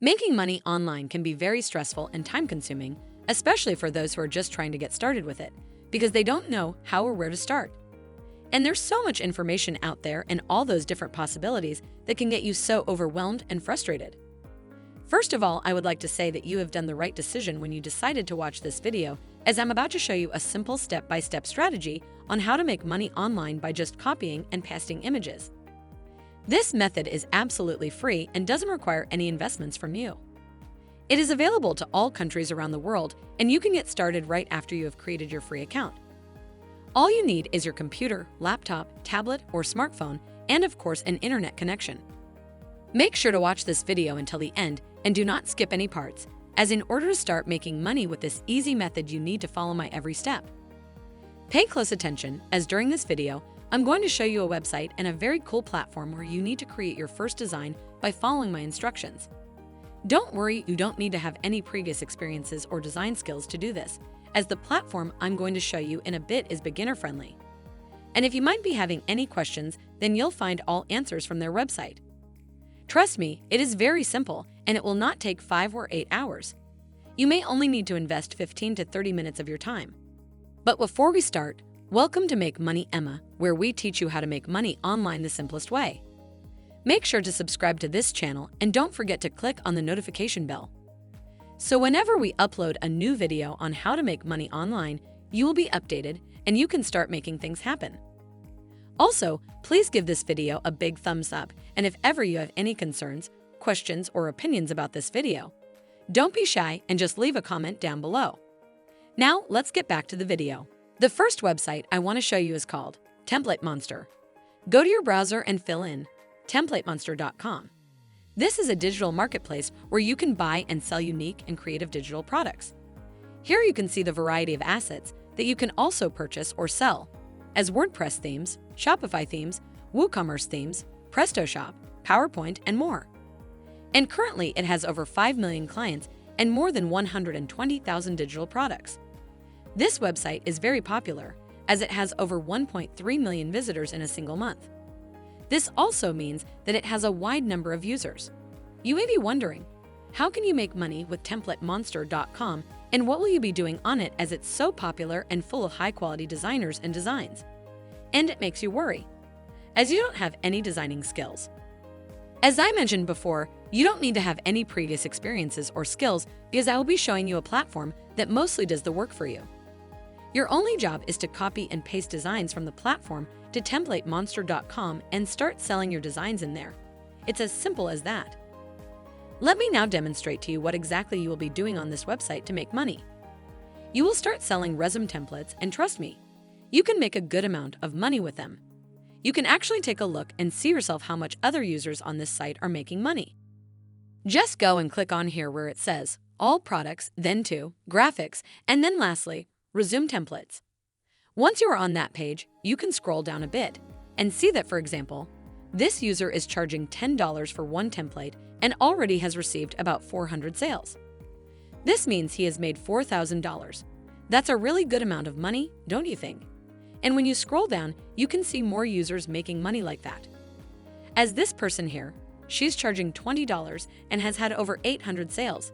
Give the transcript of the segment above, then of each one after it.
Making money online can be very stressful and time-consuming, especially for those who are just trying to get started with it, because they don't know how or where to start. And there's so much information out there and all those different possibilities that can get you so overwhelmed and frustrated. First of all, I would like to say that you have done the right decision when you decided to watch this video, as I'm about to show you a simple step-by-step strategy on how to make money online by just copying and pasting images. This method is absolutely free and doesn't require any investments from you. It is available to all countries around the world, and you can get started right after you have created your free account. All you need is your computer, laptop, tablet, or smartphone, and of course an internet connection. Make sure to watch this video until the end and do not skip any parts, as in order to start making money with this easy method you need to follow my every step. Pay close attention, as during this video, I'm going to show you a website and a very cool platform where you need to create your first design by following my instructions. Don't worry, you don't need to have any previous experiences or design skills to do this, as the platform I'm going to show you in a bit is beginner-friendly. And if you might be having any questions, then you'll find all answers from their website. Trust me, it is very simple, and it will not take 5 or 8 hours. You may only need to invest 15 to 30 minutes of your time. But before we start, welcome to Make Money Emma, where we teach you how to make money online the simplest way. Make sure to subscribe to this channel and don't forget to click on the notification bell. So whenever we upload a new video on how to make money online, you will be updated and you can start making things happen. Also, please give this video a big thumbs up, and if ever you have any concerns, questions, or opinions about this video, don't be shy and just leave a comment down below. Now, let's get back to the video. The first website I want to show you is called TEMPLATEMONSTER. Go to your browser and fill in TEMPLATEMONSTER.com. This is a digital marketplace where you can buy and sell unique and creative digital products. Here you can see the variety of assets that you can also purchase or sell, as WordPress themes, Shopify themes, WooCommerce themes, PrestaShop, PowerPoint, and more. And currently it has over 5 million clients and more than 120,000 digital products. This website is very popular, as it has over 1.3 million visitors in a single month. This also means that it has a wide number of users. You may be wondering, how can you make money with TEMPLATEMONSTER.com, and what will you be doing on it, as it's so popular and full of high-quality designers and designs? And it makes you worry, as you don't have any designing skills. As I mentioned before, you don't need to have any previous experiences or skills, because I will be showing you a platform that mostly does the work for you. Your only job is to copy and paste designs from the platform to TEMPLATEMONSTER.com and start selling your designs in there. It's as simple as that. Let me now demonstrate to you what exactly you will be doing on this website to make money. You will start selling resume templates, and trust me, you can make a good amount of money with them. You can actually take a look and see yourself how much other users on this site are making money. Just go and click on here where it says All Products, then to Graphics, and then lastly, Resume Templates. Once you are on that page, you can scroll down a bit and see that, for example, this user is charging $10 for one template and already has received about 400 sales. This means he has made $4,000. That's a really good amount of money, don't you think? And when you scroll down, you can see more users making money like that. As this person here, she's charging $20 and has had over 800 sales.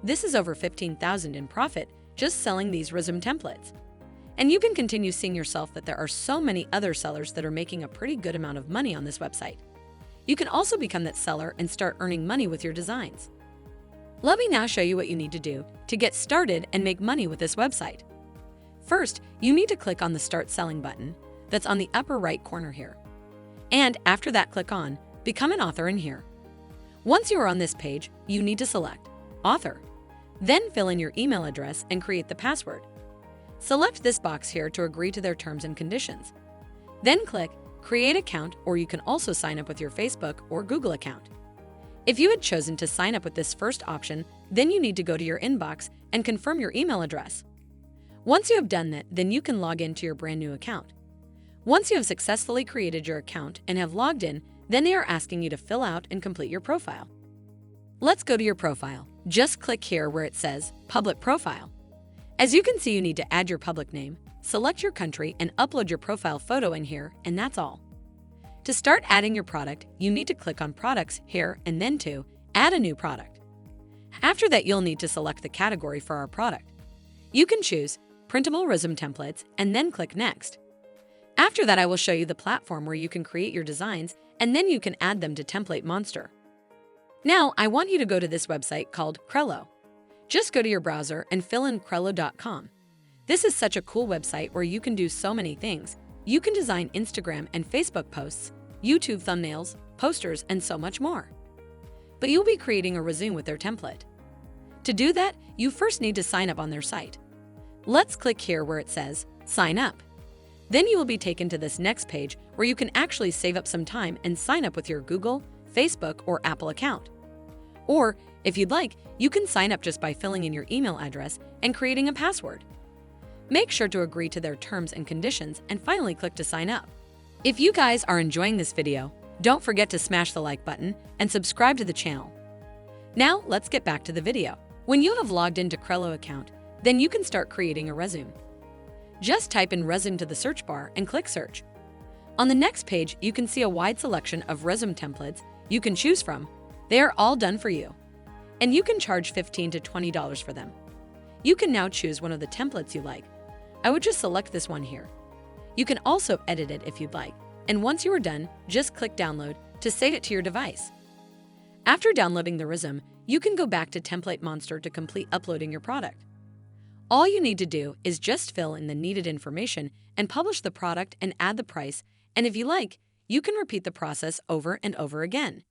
This is over $15,000 in profit just selling these resume templates. And you can continue seeing yourself that there are so many other sellers that are making a pretty good amount of money on this website. You can also become that seller and start earning money with your designs. Let me now show you what you need to do to get started and make money with this website. First, you need to click on the Start Selling button that's on the upper right corner here. And after that, click on Become an Author in here. Once you are on this page, you need to select Author. Then fill in your email address and create the password. Select this box here to agree to their terms and conditions. Then click Create Account, or you can also sign up with your Facebook or Google account. If you had chosen to sign up with this first option, then you need to go to your inbox and confirm your email address. Once you have done that, then you can log into your brand new account. Once you have successfully created your account and have logged in, then they are asking you to fill out and complete your profile. Let's go to your profile. Just click here where it says Public Profile. As you can see, you need to add your public name, select your country, and upload your profile photo in here, and that's all. To start adding your product, you need to click on Products here and then to Add a New Product. After that, you'll need to select the category for our product. You can choose Printable Resume Templates and then click Next. After that, I will show you the platform where you can create your designs and then you can add them to TemplateMonster. Now, I want you to go to this website called CRELLO. Just go to your browser and fill in CRELLO.com. This is such a cool website where you can do so many things. You can design Instagram and Facebook posts, YouTube thumbnails, posters, and so much more. But you'll be creating a resume with their template. To do that, you first need to sign up on their site. Let's click here where it says Sign Up. Then you will be taken to this next page where you can actually save up some time and sign up with your Google, Facebook, or Apple account. Or, if you'd like, you can sign up just by filling in your email address and creating a password. Make sure to agree to their terms and conditions and finally click to sign up. If you guys are enjoying this video, don't forget to smash the like button and subscribe to the channel. Now, let's get back to the video. When you have logged into CRELLO account, then you can start creating a resume. Just type in resume to the search bar and click search. On the next page, you can see a wide selection of resume templates you can choose from. They are all done for you, and you can charge $15 to $20 for them. You can now choose one of the templates you like. I would just select this one here. You can also edit it if you'd like, and once you are done, just click download to save it to your device. After downloading the resume, you can go back to TemplateMonster to complete uploading your product. All you need to do is just fill in the needed information and publish the product and add the price, and if you like, you can repeat the process over and over again.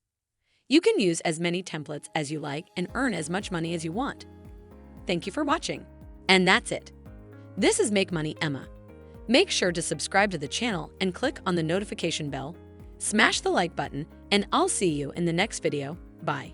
You can use as many templates as you like and earn as much money as you want. Thank you for watching. And that's it. This is Make Money Emma. Make sure to subscribe to the channel and click on the notification bell, smash the like button, and I'll see you in the next video. Bye.